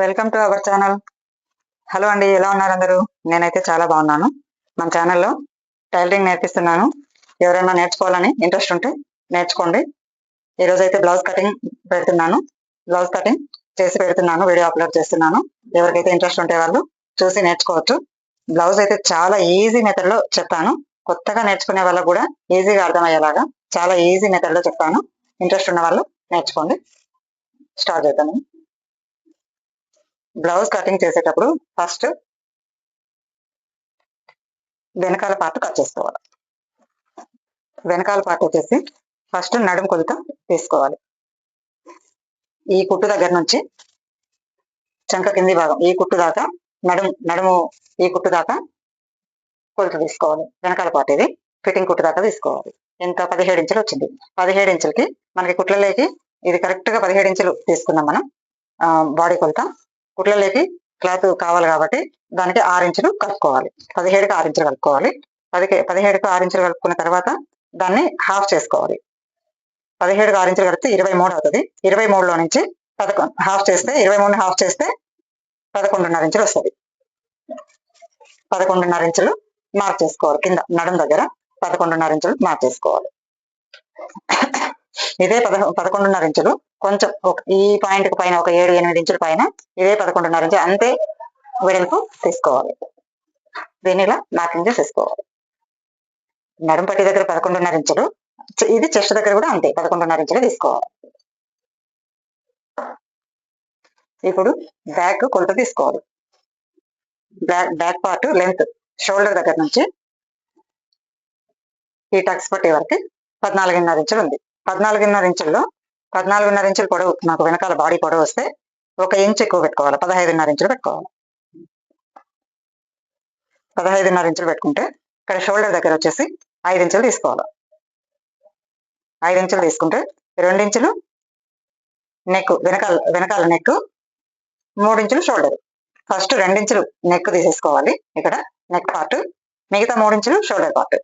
Welcome to our channel. Hello అండి, ఎలా ఉన్నారు అందరూ? నేనైతే చాలా బాగున్నాను. మన ఛానల్లో టైలరింగ్ నేర్పిస్తున్నాను. ఎవరైనా నేర్చుకోవాలని ఇంట్రెస్ట్ ఉంటే నేర్చుకోండి. ఈరోజు అయితే బ్లౌజ్ కటింగ్ పెడుతున్నాను. బ్లౌజ్ కటింగ్ చేసి పెడుతున్నాను, వీడియో అప్లోడ్ చేస్తున్నాను. ఎవరికైతే ఇంట్రెస్ట్ ఉంటే వాళ్ళు చూసి నేర్చుకోవచ్చు. బ్లౌజ్ అయితే చాలా ఈజీ మెథడ్లో చెప్తాను. కొత్తగా నేర్చుకునే వాళ్ళకు కూడా ఈజీగా అర్థమయ్యేలాగా చాలా ఈజీ మెథడ్లో చెప్తాను. ఇంట్రెస్ట్ ఉన్న వాళ్ళు నేర్చుకోండి. స్టార్ట్ చేద్దాము. బ్లౌజ్ కటింగ్ చేసేటప్పుడు ఫస్ట్ వెనకాల పార్ట్ కట్ చేసుకోవాలి. వెనకాల పార్ట్ వచ్చేసి ఫస్ట్ నడుము కొలత తీసుకోవాలి. ఈ కుట్టు దగ్గర నుంచి చంక కింది భాగం ఈ కుట్టు దాకా నడుము ఈ కుట్టు దాకా కొలత తీసుకోవాలి. వెనకాల పార్ట్ ఇది ఫిట్టింగ్ కుట్టు దాకా తీసుకోవాలి. ఎంత 17 ఇంచులు వచ్చింది. 17 ఇంచులకి మనకి కుట్లలోకి ఇది కరెక్ట్ గా 17 ఇంచులు తీసుకున్నాం మనం బాడీ కొలత. కుట్లలోకి క్లాత్ కావాలి కాబట్టి దానికి 6 ఇంచులు కలుపుకోవాలి. 17కి 6 ఇంచులు కలుపుకోవాలి. 17కి 6 ఇంచులు కలుపుకున్న తర్వాత దాన్ని హాఫ్ చేసుకోవాలి. 17కి 6 ఇంచులు కలిపితే 23 అవుతుంది. 23లో నుంచి 11 హాఫ్ చేస్తే 23ని హాఫ్ చేస్తే 11.5 ఇంచులు వస్తుంది. 11.5 ఇంచులు మార్క్ చేసుకోవాలి. కింద నడుం దగ్గర 11.5 ఇంచులు మార్క్ చేసుకోవాలి. ఇదే 11.5 ఇంచులు కొంచెం ఈ పాయింట్ పైన ఒక 7-8 ఇంచుల పైన ఇదే 11.5 ఇంచులు అంతే వెడల్పు తీసుకోవాలి. దీన్ని ఇలా మార్కింగ్ చేసేసుకోవాలి. నడుం పట్టి దగ్గర 11.5 ఇంచులు, ఇది చెస్ట్ దగ్గర కూడా అంతే 11.5 ఇంచులు తీసుకోవాలి. ఇప్పుడు బ్యాక్ కొలత తీసుకోవాలి. బ్యాక్ పార్ట్ లెంత్ షోల్డర్ దగ్గర నుంచి ఈ టక్స్ పట్టే వరకు 14.5 ఇంచులు ఉంది. 14.5 ఇంచుల్లో 14.5 ఇంచులు పొడవు నాకు వెనకాల బాడీ పొడవు వస్తే 1 ఇంచు ఎక్కువ పెట్టుకోవాలి. 15.5 ఇంచులు పెట్టుకోవాలి. 15.5 ఇంచులు పెట్టుకుంటే ఇక్కడ షోల్డర్ దగ్గర వచ్చేసి 5 ఇంచులు తీసుకోవాలి. 5 ఇంచులు తీసుకుంటే 2 ఇంచులు నెక్ వెనకాల నెక్, 3 ఇంచులు షోల్డర్. ఫస్ట్ 2 ఇంచులు నెక్ తీసేసుకోవాలి. ఇక్కడ నెక్ పార్ట్, మిగతా 3 ఇంచులు షోల్డర్ పార్ట్.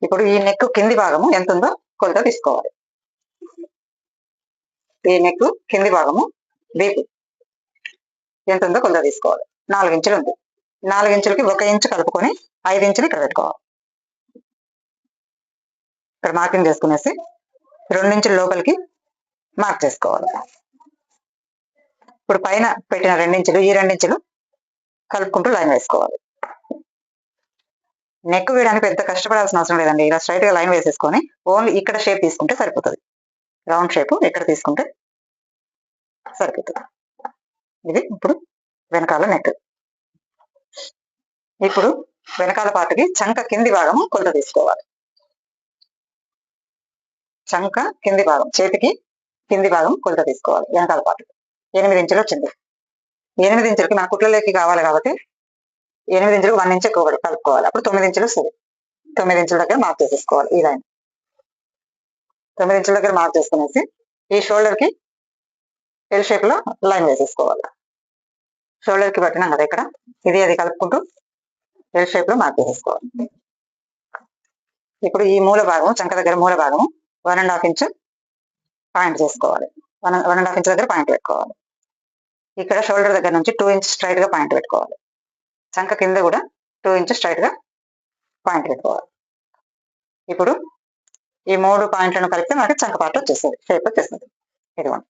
ఇప్పుడు ఈ నెక్ కింది భాగము ఎంత ఉందో కొలత తీసుకోవాలి. ఈ నెక్ కింది భాగము వీపు ఎంత ఉందో కొలత తీసుకోవాలి. 4 ఇంచులు ఉంది. 4 ఇంచులకి 1 ఇంచు కలుపుకొని 5 ఇంచులు ఇక్కడ పెట్టుకోవాలి. ఇక్కడ మార్కింగ్ చేసుకునేసి 2 ఇంచుల లోపలికి మార్క్ చేసుకోవాలి. ఇప్పుడు పైన పెట్టిన 2 ఇంచులు ఈ 2 ఇంచులు కలుపుకుంటూ లైన్ వేసుకోవాలి. నెక్ వేయడానికి పెద్ద కష్టపడాల్సిన అవసరం లేదండి. ఇలా స్ట్రైట్ గా లైన్ వేసేసుకొని ఓన్లీ ఇక్కడ షేప్ తీసుకుంటే సరిపోతుంది. రౌండ్ షేప్ ఇక్కడ తీసుకుంటే సరిపోతుంది. ఇది ఇప్పుడు వెనకాల నెక్. ఇప్పుడు వెనకాల పార్ట్కి చంక కింది భాగము కొలత తీసుకోవాలి. చంక కింది భాగం, చేతికి కింది భాగం కొలత తీసుకోవాలి. వెనకాల పార్ట్ 8 ఇంచులు వచ్చింది. 8 ఇంచులకి మన కుట్లలోకి కావాలి కాబట్టి 8 ఇంచులకు 1 ఇంచు ఎక్కువ కలుపుకోవాలి. అప్పుడు 9 ఇంచులు వస్తుంది. 9 ఇంచుల దగ్గర మార్క్ చేసేసుకోవాలి. ఈ లైన్ 9 ఇంచుల దగ్గర మార్క్ చేసుకునేసి ఈ షోల్డర్ కి ఎల్ షేప్ లో లైన్ వేసేసుకోవాలి. షోల్డర్ కి పట్టినాం కదా ఇక్కడ, ఇది అది కలుపుకుంటూ ఎల్ షేప్ లో మార్క్ చేసేసుకోవాలి. ఇప్పుడు ఈ మూల భాగం, చంక దగ్గర మూల భాగము 1.5 ఇంచు పాయింట్ చేసుకోవాలి. 1.5 ఇంచు దగ్గర పాయింట్ పెట్టుకోవాలి. ఇక్కడ షోల్డర్ దగ్గర నుంచి 2 ఇంచ్ స్ట్రైట్ గా పాయింట్ పెట్టుకోవాలి. చంక కింద కూడా 2 ఇంచ్ స్ట్రైట్ గా పాయింట్ పెట్టుకోవాలి. ఇప్పుడు ఈ 3 పాయింట్లను కలిపితే మనకి చంక పార్ట్ వచ్చేస్తుంది, షేప్ వచ్చేస్తుంది. ఇదిగోండి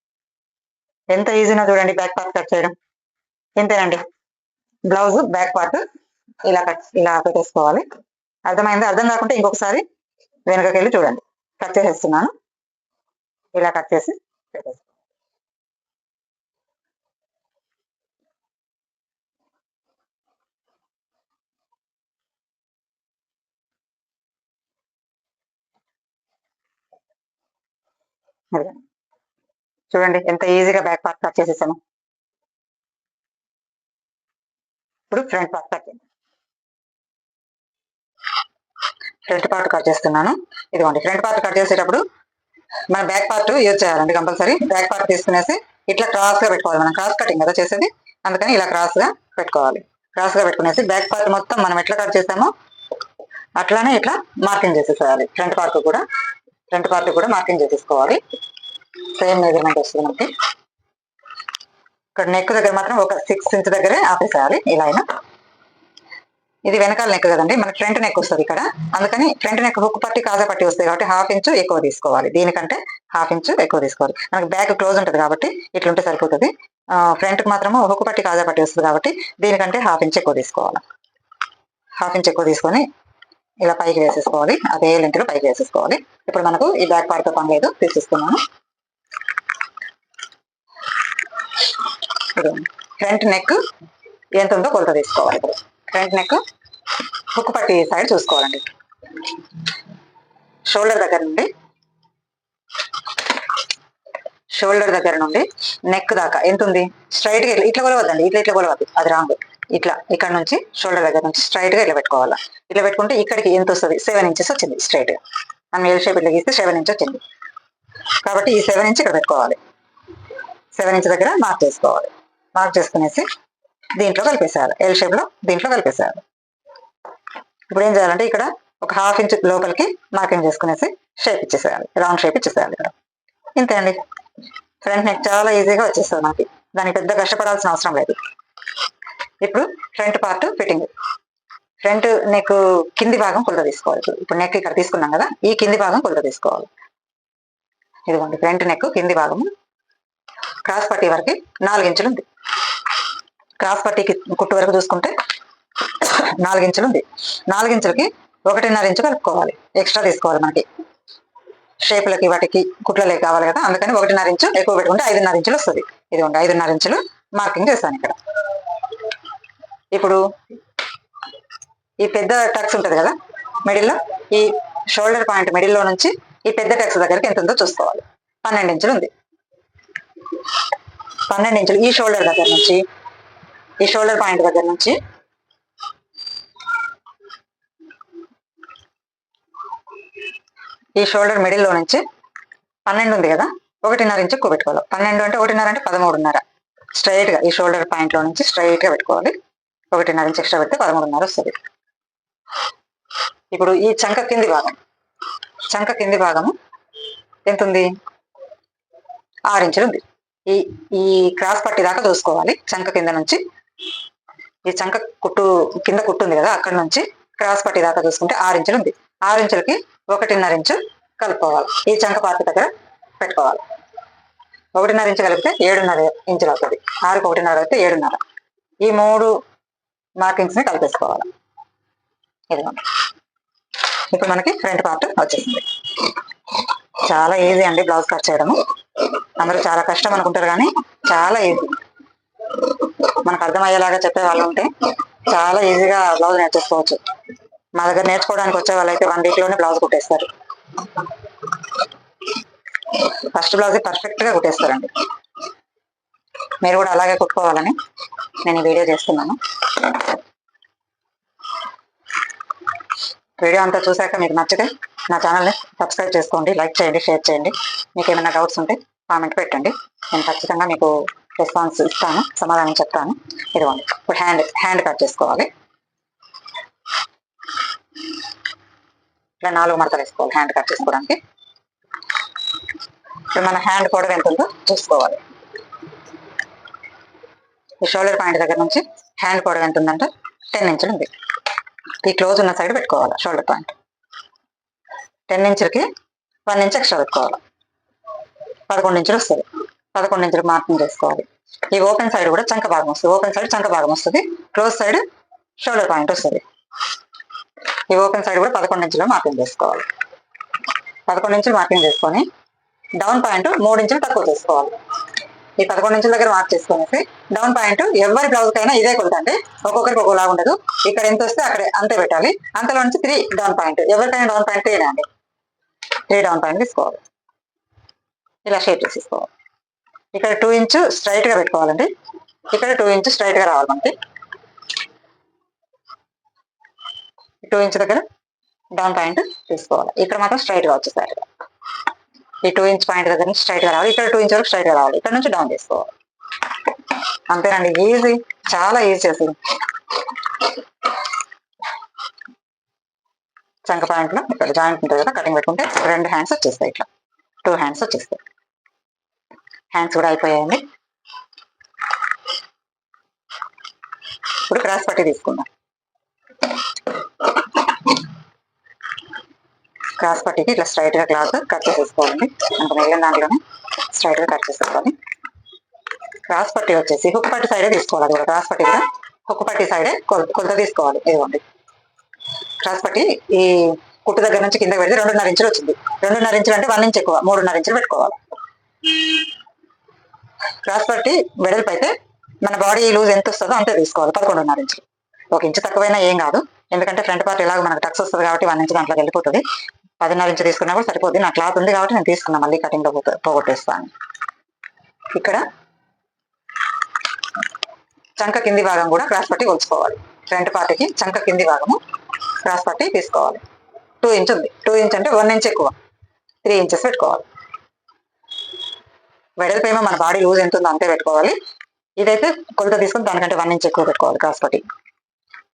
ఎంత ఈజీనో చూడండి బ్యాక్ పార్ట్ కట్ చేయడం. ఇంతేనండి. బ్లౌజ్ బ్యాక్ పార్ట్ ఇలా పెట్టేసుకోవాలి. అర్థమైంది? అర్థం కాకుంటే ఇంకొకసారి వెనకకి వెళ్ళి చూడండి. కట్ చేసేస్తున్నాను. ఇలా కట్ చేసి పెట్టేసుకోవాలి. చూడండి ఎంత ఈజీగా బ్యాక్ పార్ట్ కట్ చేసేసాను. ఇప్పుడు ఫ్రంట్ పార్ట్ కట్ చేయండి. ఫ్రంట్ పార్ట్ కట్ చేస్తున్నాను. ఇదిగోండి ఫ్రంట్ పార్ట్ కట్ చేసేటప్పుడు మన బ్యాక్ పార్ట్ యూజ్ చేయాలండి కంపల్సరీ. బ్యాక్ పార్ట్ తీసుకునేసి ఇట్లా క్రాస్ గా పెట్టుకోవాలి. మనం క్రాస్ కటింగ్ కదా చేసేది, అందుకని ఇలా క్రాస్ గా పెట్టుకోవాలి. క్రాస్ గా పెట్టుకునేసి బ్యాక్ పార్ట్ మొత్తం మనం ఎట్లా కట్ చేసామో అట్లానే ఇట్లా మార్కింగ్ చేసేసేయాలి. ఫ్రంట్ పార్ట్ కూడా మార్కింగ్ చేసేసుకోవాలి. సేమ్ మెజర్మెంట్ వస్తుంది మనకి. ఇక్కడ నెక్ దగ్గర మాత్రం ఒక 6 ఇంచ్ దగ్గరే ఆపేసేయాలి ఇలా అయినా. ఇది వెనకాల నెక్ కదండి, మనకి ఫ్రంట్ నెక్ వస్తుంది ఇక్కడ, అందుకని ఫ్రంట్ నెక్ హుక్ పట్టి కాజా పట్టి వస్తాయి కాబట్టి 1/2 ఇంచు ఎక్కువ తీసుకోవాలి, దీనికంటే 1/2 ఇంచు ఎక్కువ తీసుకోవాలి. మనకి బ్యాక్ క్లోజ్ ఉంటుంది కాబట్టి ఇట్లుంటే సరిపోతుంది. ఫ్రంట్ కి మాత్రము హుక్ పట్టి కాజా పట్టి వస్తుంది కాబట్టి దీనికంటే 1/2 ఇంచ్ ఎక్కువ తీసుకోవాలి. 1/2 ఇంచ్ ఎక్కువ తీసుకొని ఇలా పైకి వేసేసుకోవాలి, అదే లెంగ్త్ లో పైకి వేసేసుకోవాలి. ఇప్పుడు మనకు ఈ బ్యాక్ పార్ట్ తో పని లేదు, తీసేస్తున్నాను. ఫ్రంట్ నెక్ ఎంత ఉందో కొలత తీసుకోవాలి. ఇప్పుడు ఫ్రంట్ నెక్ హుక్ పట్టి సైడ్ చూసుకోవాలండి. షోల్డర్ దగ్గర నుండి నెక్ దాకా ఎంత ఉంది, స్ట్రైట్ గా ఇట్లా కొలవద్దండి, ఇట్లా కొలవద్దు, అది రాంగ్. ఇట్లా ఇక్కడ నుంచి షోల్డర్ దగ్గర నుంచి స్ట్రైట్ గా ఇట్లా పెట్టుకోవాలా. ఇట్లా పెట్టుకుంటే ఇక్కడికి ఎంత వస్తుంది, 7 ఇంచెస్ వచ్చింది స్ట్రైట్ గా. మనం ఎల్ షేప్ ఇట్లా గీస్తే 7 ఇంచ్ వచ్చింది కాబట్టి ఈ 7 ఇంచ్ ఇక్కడ పెట్టుకోవాలి. 7 ఇంచ్ దగ్గర మార్క్ చేసుకోవాలి. మార్క్ చేసుకునేసి దీంట్లో కలిపేసేయాలి, ఎల్ షేప్ లో దీంట్లో కలిపేసేయాలి. ఇప్పుడు ఏం చేయాలంటే ఇక్కడ ఒక 1/2 ఇంచ్ లోపలికి మార్కింగ్ చేసుకునేసి షేప్ ఇచ్చేసేయాలి, రౌండ్ షేప్ ఇచ్చేసేయాలి ఇక్కడ. ఇంతే అండి, ఫ్రంట్ నెక్ చాలా ఈజీగా వచ్చేస్తుంది మనకి, దానికి పెద్ద కష్టపడాల్సిన అవసరం లేదు. ఇప్పుడు front part fitting. Front neck కింది భాగం కొలత తీసుకోవాలి. ఇప్పుడు నెక్ ఇక్కడ తీసుకున్నాం కదా, ఈ కింది భాగం కొలత తీసుకోవాలి. ఇదిగోండి ఫ్రంట్ నెక్ కింది భాగము క్రాస్ పట్టీ వరకు 4 ఇంచులు ఉంది. క్రాస్ పట్టీకి కుట్టు వరకు చూసుకుంటే 4 ఇంచులు ఉంది. 4 ఇంచులకి 1.5 ఇంచు కలుపుకోవాలి, ఎక్స్ట్రా తీసుకోవాలి. మనకి షేపులకి వాటికి కుట్లలే కావాలి కదా, అందుకని 1.5 ఇంచు ఎక్కువ పెట్టుకుంటే 5.5 ఇంచులు వస్తుంది. ఇదిగోండి 5.5 ఇంచులు మార్కింగ్ చేస్తాను ఇక్కడ. ఇప్పుడు ఈ పెద్ద టక్స్ ఉంటుంది కదా మిడిల్లో, ఈ షోల్డర్ పాయింట్ మిడిల్లో నుంచి ఈ పెద్ద టక్స్ దగ్గరికి ఎంత ఉందో చూసుకోవాలి. 12 ఇంచులు ఉంది. 12 ఇంచులు ఈ షోల్డర్ దగ్గర నుంచి, ఈ షోల్డర్ పాయింట్ దగ్గర నుంచి ఈ షోల్డర్ మిడిల్లో నుంచి 12 ఉంది కదా, 1.5 ఇంచు ఎక్కువ పెట్టుకోవాలి. 12 అంటే 1.5 అంటే 13.5. స్ట్రైట్ గా ఈ షోల్డర్ పాయింట్ లో నుంచి స్ట్రైట్ గా పెట్టుకోవాలి. 1.5 ఇంచు ఎక్స్ట్రా పెడితే 13.5 వస్తుంది. ఇప్పుడు ఈ చంక కింది భాగము ఎంత ఉంది, 6 ఇంచులు ఉంది. ఈ ఈ క్రాస్ పట్టి దాకా చూసుకోవాలి. చంక కింద నుంచి ఈ చంక కుట్టు కింద కుట్టు ఉంది కదా, అక్కడ నుంచి క్రాస్ పట్టి దాకా చూసుకుంటే 6 ఇంచులు ఉంది. 6 ఇంచులకి 1.5 ఇంచు కలుపుకోవాలి, ఈ చంక పార్ట్ దగ్గర పెట్టుకోవాలి. 1.5 ఇంచు కలిపితే 7.5 ఇంచులు అవుతుంది. 6కి 1.5 కలిపితే 7.5. ఈ 3 మార్కింగ్స్ ని కలిపేసుకోవాలి. ఇదిగోండి, ఇప్పుడు మనకి ఫ్రంట్ పార్ట్ వచ్చేసింది. చాలా ఈజీ అండి బ్లౌజ్ కట్ చేయడము. అందరూ చాలా కష్టం అనుకుంటారు కానీ చాలా ఈజీ. మనకు అర్థమయ్యేలాగా చెప్పే వాళ్ళు ఉంటే చాలా ఈజీగా బ్లౌజ్ నేర్చేసుకోవచ్చు. మా దగ్గర నేర్చుకోవడానికి వచ్చే వాళ్ళైతే 1 వీక్ లోనే బ్లౌజ్ కుట్టేస్తారు. ఫస్ట్ బ్లౌజ్ పర్ఫెక్ట్ గా కుట్టేస్తారండి. మీరు కూడా అలాగే కుట్టుకోవాలని నేను ఈ వీడియో చేస్తున్నాను. వీడియో అంతా చూశాక మీకు నచ్చితే నా ఛానల్ని సబ్స్క్రైబ్ చేసుకోండి, లైక్ చేయండి, షేర్ చేయండి. మీకు ఏమైనా డౌట్స్ ఉంటే కామెంట్ పెట్టండి, నేను ఖచ్చితంగా మీకు రెస్పాన్స్ ఇస్తాను, సమాధానం చెప్తాను. ఇదిగోండి, ఇప్పుడు హ్యాండ్ కట్ చేసుకోవాలి. ఇలా 4 మడతలు వేసుకోవాలి హ్యాండ్ కట్ చేసుకోవడానికి. ఇప్పుడు మన హ్యాండ్ పొడవు ఎంత ఉందో చూసుకోవాలి. ఈ షోల్డర్ పాయింట్ దగ్గర నుంచి హ్యాండ్ పొడవు ఎంత ఉందంటే 10 ఇంచులు ఉంది. ఈ క్లోజ్ ఉన్న సైడ్ పెట్టుకోవాలి షోల్డర్ పాయింట్. 10 ఇంచులకి 1 ఇంచ్ ఎక్స్ట్రా పెట్టుకోవాలి, 11 ఇంచులు వస్తుంది. 11 ఇంచులకు మార్కింగ్ చేసుకోవాలి. ఈ ఓపెన్ సైడ్ కూడా చంక భాగం వస్తుంది, ఓపెన్ సైడ్ చంక భాగం వస్తుంది, క్లోజ్ సైడ్ షోల్డర్ పాయింట్ వస్తుంది. ఈ ఓపెన్ సైడ్ కూడా 11 ఇంచులు మార్కింగ్ చేసుకోవాలి. 11 ఇంచులు మార్కింగ్ చేసుకొని డౌన్ పాయింట్ 3 ఇంచులు తక్కువ చేసుకోవాలి. ఈ 11 ఇంచుల దగ్గర మార్క్ చేసుకునేసి డౌన్ పాయింట్ ఎవరి బ్లౌజ్ కైనా ఇదే కొలత, అంటే ఒక్కొక్కరికి ఒక్కోలా ఉండదు. ఇక్కడ ఎంత వస్తే అక్కడే అంతే పెట్టాలి. అంతలో నుంచి 3 డౌన్ పాయింట్, ఎవరికైనా డౌన్ పాయింట్ 3 అండి, 3 డౌన్ పాయింట్ తీసుకోవాలి. ఇలా షేప్ చేసేసుకోవాలి. ఇక్కడ 2 ఇంచు స్ట్రైట్ గా పెట్టుకోవాలండి, ఇక్కడ 2 ఇంచు స్ట్రైట్ గా రావాలి మనకి. 2 ఇంచు దగ్గర డౌన్ పాయింట్ తీసుకోవాలి. ఇక్కడ మాత్రం స్ట్రైట్ గా వచ్చేసారి ఈ 2 ఇంచ్ పాయింట్ దగ్గర నుంచి స్ట్రైట్ గా రావాలి. ఇక్కడ 2 ఇంచ్ వరకు స్ట్రైట్ గా రావాలి, ఇక్కడ నుంచి డౌన్ చేసుకోవాలి. అంతేనండి, ఈజీ, చాలా ఈజీ అసలు. చంక పాయింట్ లో ఇక్కడ జాయింట్ ఉంటుంది కదా, కటింగ్ పెట్టుకుంటే 2 హ్యాండ్స్ వచ్చేస్తాయి, ఇట్లా 2 హ్యాండ్స్ వచ్చేస్తాయి. హ్యాండ్స్ కూడా అయిపోయాయండి. ఇప్పుడు క్రాస్ పట్టి తీసుకుందాం. క్రాస్ పట్టికి ఇట్లా స్ట్రైట్గా క్లాత్ కట్ చేసేసుకోవాలండి. అంత మిగిలిన దాంట్లోనే స్ట్రైట్గా కట్ చేసుకోవాలి. క్రాస్ పట్టి వచ్చేసి హుక్ పట్టి సైడే తీసుకోవాలి. అది కూడా క్రాస్ పట్టి కూడా హుక్ పట్టి సైడే కొలత తీసుకోవాలి. ఇదిగోండి క్రాస్ పట్టి ఈ కుట్టు దగ్గర నుంచి కింద పెడితే 2.5 ఇంచులు వచ్చింది. 2.5 ఇంచులు అంటే 1 ఇంచ్ ఎక్కువ, 3.5 ఇంచులు పెట్టుకోవాలి. క్రాస్ పట్టి వెడల్పు అయితే మన బాడీ లూజ్ ఎంత వస్తుందో అంతే తీసుకోవాలి. 11.5 ఇంచులు. 1 ఇంచు తక్కువైనా ఏం కాదు, ఎందుకంటే ఫ్రంట్ పార్ట్ ఎలాగో మనకు టక్స్ వస్తుంది కాబట్టి 1 ఇంచు దాంట్లోకి వెళ్ళిపోతుంది. 10.5 ఇంచు తీసుకున్నా కూడా సరిపోతుంది. నా క్లాత్ ఉంది కాబట్టి నేను తీసుకున్నా, మళ్ళీ కటింగ్లో పోగొట్టేస్తాను. ఇక్కడ చంక కింది భాగం కూడా క్రాస్ పట్టి కొలుచుకోవాలి. ఫ్రంట్ పార్ట్కి చంక కింది భాగము క్రాస్ పట్టి తీసుకోవాలి. 2 ఇంచ్ ఉంది. 2 ఇంచ్ అంటే 1 ఇంచ్ ఎక్కువ, 3 ఇంచెస్ పెట్టుకోవాలి. వెడల్పు ఏమో మన బాడీ లూజ్ ఎంత ఉందో అంతే పెట్టుకోవాలి. ఇదైతే కొలత తీసుకుని దానికంటే 1 ఇంచ్ ఎక్కువ పెట్టుకోవాలి. క్రాస్ పట్టి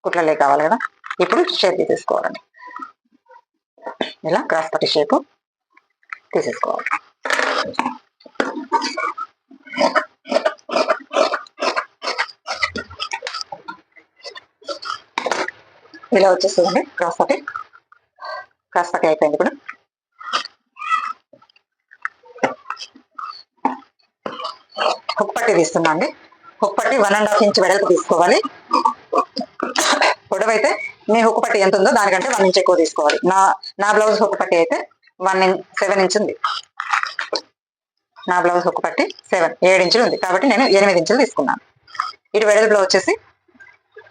కుట్లలే కావాలి కదా. ఇప్పుడు షేప్ తీసుకోవాలండి. ఇలా క్రాస్ పట్టి షేపు తీసేసుకోవాలి. ఇలా వచ్చేస్తుందండి క్రాస్ పట్టి. క్రాస్ పట్టి అయిపోయింది. ఇప్పుడు హుక్ పట్టి తీస్తున్నా అండి. హుక్ పట్టి 1.5 ఇంచ్ వెడల్పు తీసుకోవాలి. పొడవైతే మీ హుక్ పట్టి ఎంత ఉందో దానికంటే 1 ఇంచ్ ఎక్కువ తీసుకోవాలి. నా బ్లౌజ్ హుక్ పట్టి అయితే 7 ఇంచ్ ఉంది. నా బ్లౌజ్ హుక్ పట్టి 7 ఇంచులు ఉంది కాబట్టి నేను 8 ఇంచులు తీసుకున్నాను. ఇటు వెడల్పులో వచ్చేసి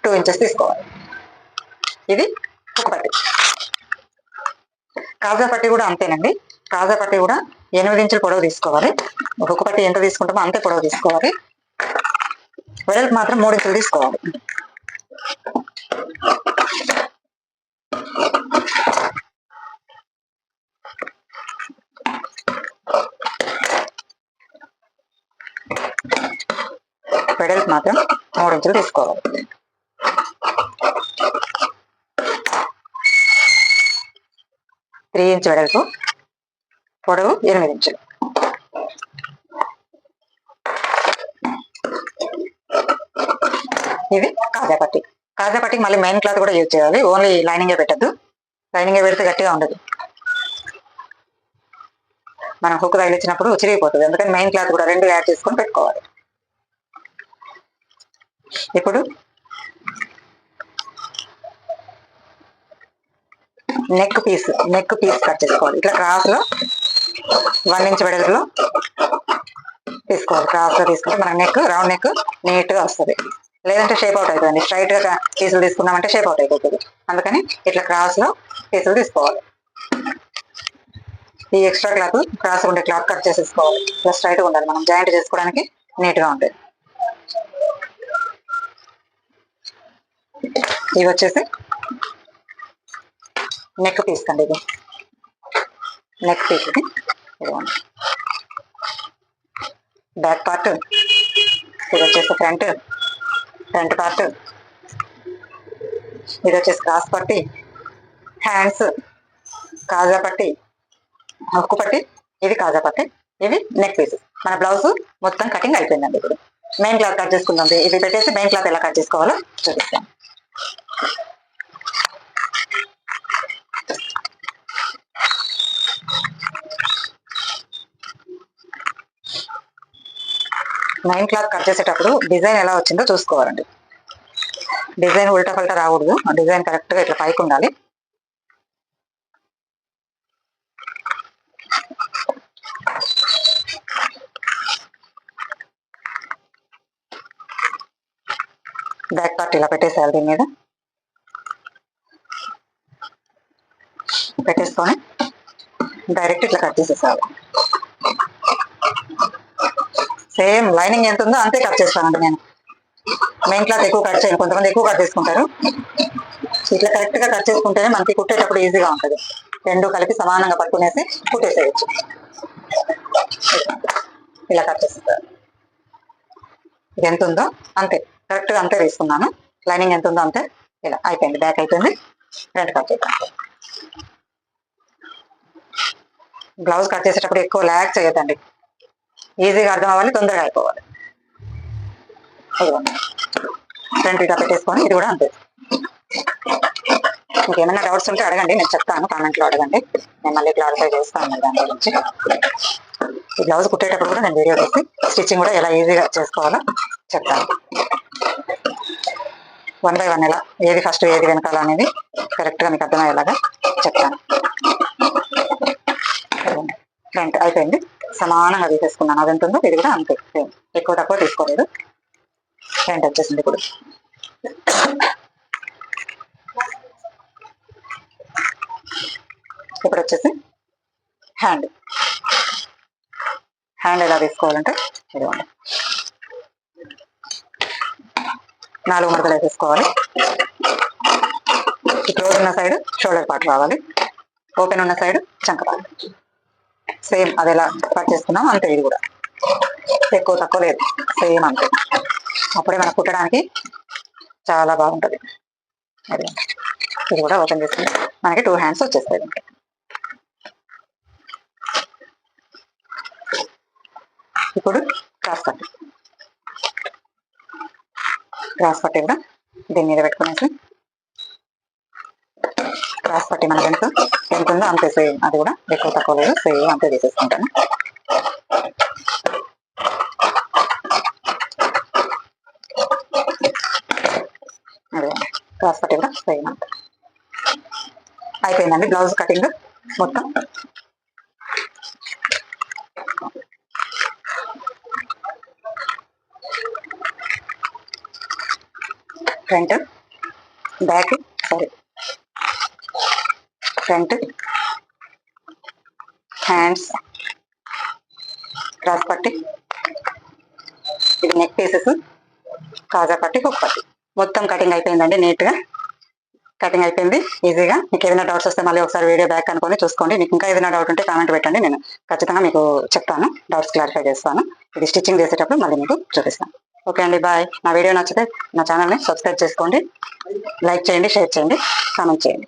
2 ఇంచెస్ తీసుకోవాలి. ఇది హుక్ పట్టి. కాజా పట్టి కూడా అంతేనండి. కాజా పట్టి కూడా 8 ఇంచులు పొడవు తీసుకోవాలి. హుక్ పట్టి ఎంత తీసుకుంటామో అంతే పొడవు తీసుకోవాలి. వెడల్పు మాత్రం 3 ఇంచులు తీసుకోవాలి. వెడల్పు మాత్రం 3 ఇంచులు తీసుకోవాలి. త్రీ ఇంచ్ వెడల్పు, పొడవు 8 ఇంచులు. ఇది కాజా పట్టి. కాజా పట్టికి మళ్ళీ మెయిన్ క్లాత్ కూడా యూజ్ చేయాలి. ఓన్లీ లైనింగే పెట్టద్దు. లైనింగే పెడితే గట్టిగా ఉండదు. మనం హుక్ తగిలించినప్పుడు చిరిగిపోతుంది. అందుకని మెయిన్ క్లాత్ కూడా 2 యాడ్ చేసుకొని పెట్టుకోవాలి. ఇప్పుడు నెక్ పీస్ కట్ చేసుకోవాలి. ఇట్లా క్రాస్లో 1 ఇంచ్ వెడల్పులో తీసుకోవాలి. క్రాస్లో తీసుకుంటే మన నెక్ రౌండ్ నెక్ నీట్గా వస్తుంది. లేదంటే షేప్ అవుట్ అవుతుంది. స్ట్రైట్గా పీసులు తీసుకున్నామంటే షేప్ అవుట్ అయిపోతుంది. అందుకని ఇట్లా క్రాస్లో పీసులు తీసుకోవాలి. ఈ ఎక్స్ట్రా క్లాత్ క్రాస్ ఉండే క్లాత్ కట్ చేసేసుకోవాలి. ఇట్లా స్ట్రైట్గా ఉండాలి. మనం జాయింట్ చేసుకోవడానికి నీట్గా ఉంటుంది. ఇవి వచ్చేసి నెక్ పీస్ కండి. ఇది నెక్ పీస్. ఇది బ్యాక్ పార్ట్. ఇది వచ్చేసి ఫ్రంట్ పార్ట్. ఇది వచ్చేసి క్రాస్ పట్టి, హ్యాండ్స్, కాజా పట్టి, హక్కు పట్టి. ఇది కాజా పట్టి, ఇవి నెక్ పీస్. మన బ్లౌజ్ మొత్తం కటింగ్ అయిపోయిందండి. ఇప్పుడు మెయిన్ క్లాత్ కట్ చేసుకుందాం. ఇది పెట్టేసి మెయిన్ క్లాత్ ఎలా కట్ చేసుకోవాలో చూపిస్తాం. మెయిన్ క్లాత్ కట్ చేసేటప్పుడు డిజైన్ ఎలా వచ్చిందో చూసుకోవాలండి. డిజైన్ ఉల్టా పల్టా రాకూడదు. ఆ డిజైన్ కరెక్ట్గా ఇట్లా పైకి ఉండాలి. బ్యాక్ పార్ట్ ఇలా పెట్టేసేయాలి. దీని మీద పెట్టేసుకొని డైరెక్ట్ ఇట్లా కట్ చేసేసాలి. సేమ్ లైనింగ్ ఎంత ఉందో అంతే కట్ చేస్తానండి నేను. మెయిన్ క్లాత్ ఎక్కువ కట్ చేయను. కొంతమంది ఎక్కువ కట్ చేసుకుంటారు. ఇట్లా కరెక్ట్గా కట్ చేసుకుంటేనే మనకి కుట్టేటప్పుడు ఈజీగా ఉంటుంది. 2 కలిపి సమానంగా పట్టుకునేసి కుట్టేసేయచ్చు. ఇలా కట్ చేస్తారు. ఇది ఎంత ఉందో అంతే కరెక్ట్గా అంతే తీసుకున్నాను. లైనింగ్ ఎంత ఉందో అంతే. ఇలా అయిపోయింది. బ్యాక్ అయిపోయింది. ఫ్రంట్ కట్ చేద్దాం. బ్లౌజ్ కట్ చేసేటప్పుడు ఎక్కువ ల్యాగ్ చేయొద్దండి. ఈజీగా అర్థం అవ్వాలి, తొందరగా అయిపోవాలి. ఇదిగోండి ఫ్రంట్ ఇట్లా పెట్టేసుకొని ఇది కూడా అంతే. మీకు ఏమైనా డౌట్స్ ఉంటే అడగండి, నేను చెప్తాను, కామెంట్లో అడగండి, నేను మళ్ళీ క్లారిఫై చేస్తాను దాని గురించి. ఈ బ్లౌజ్ కుట్టేటప్పుడు కూడా నేను వీడియో తీసి స్టిచ్చింగ్ కూడా ఎలా ఈజీగా చేసుకోవాలో చెప్తాను. 1 by 1 ఎలా ఏది ఫస్ట్ ఏది వెనకాల అనేది కరెక్ట్గా మీకు అర్థమయ్యేలాగా చెప్తాను. ఫ్రంట్ అయిపోయింది, సమానంగా తీసేసుకున్నాను. అది ఎంత ఉందో ఇది కూడా అంతే, ఎక్కువ తక్కువ తీసుకోలేదు. ఫ్రంట్ వచ్చేసింది. ఇప్పుడు వచ్చేసి హ్యాండ్ ఎలా తీసుకోవాలంటే ఇదిగోండి 4 మడతలు వేసేసుకోవాలి. ఈ క్లోజ్ ఉన్న సైడ్ షోల్డర్ పార్ట్ రావాలి, ఓపెన్ ఉన్న సైడ్ చంక రావాలి. సేమ్ అది ఎలా కట్ చేసుకున్నాం అంతే, ఇది కూడా ఎక్కువ తక్కువ లేదు, సేమ్ అంతే. అప్పుడే మనకు కుట్టడానికి చాలా బాగుంటుంది. అది ఇది కూడా ఓపెన్ చేసుకుంటే మనకి 2 హ్యాండ్స్ వచ్చేస్తాయి. ఇప్పుడు క్రాస్ పట్టి కూడా దీని మీద పెట్టుకునేసి క్రాస్ పట్టి మన ఎంత ఉందో అంతే సేమ్, అది కూడా ఎక్కువ తక్కువ లేదు, సేమ్ అంతే తీసేసుకుంటాను. అదే క్రాస్ పట్టి కూడా సేమ్ అంతే. అయిపోయిందండి బ్లౌజ్ కటింగ్ మొత్తం. Front back front hands cross పట్టి, ఇది నెక్ పీసెస్, కాజా పట్టి, కుక్ పట్టి మొత్తం కటింగ్ అయిపోయిందండి. నీట్గా కటింగ్ అయిపోయింది ఈజీగా. మీకు ఏదైనా డౌట్స్ వస్తే మళ్ళీ ఒకసారి వీడియో బ్యాక్ అనుకొని చూసుకోండి. మీకు ఇంకా ఏదైనా డౌట్ ఉంటే కామెంట్ పెట్టండి, నేను ఖచ్చితంగా మీకు చెప్తాను, డౌట్స్ క్లారిఫై చేస్తాను. ఇది స్టిచ్చింగ్ చేసేటప్పుడు మళ్ళీ మీకు చూపిస్తాను. ఓకే అండి, బాయ్. నా వీడియో నచ్చితే నా ఛానల్ని సబ్స్క్రైబ్ చేసుకోండి, లైక్ చేయండి, షేర్ చేయండి, కామెంట్ చేయండి.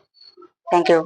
Thank you.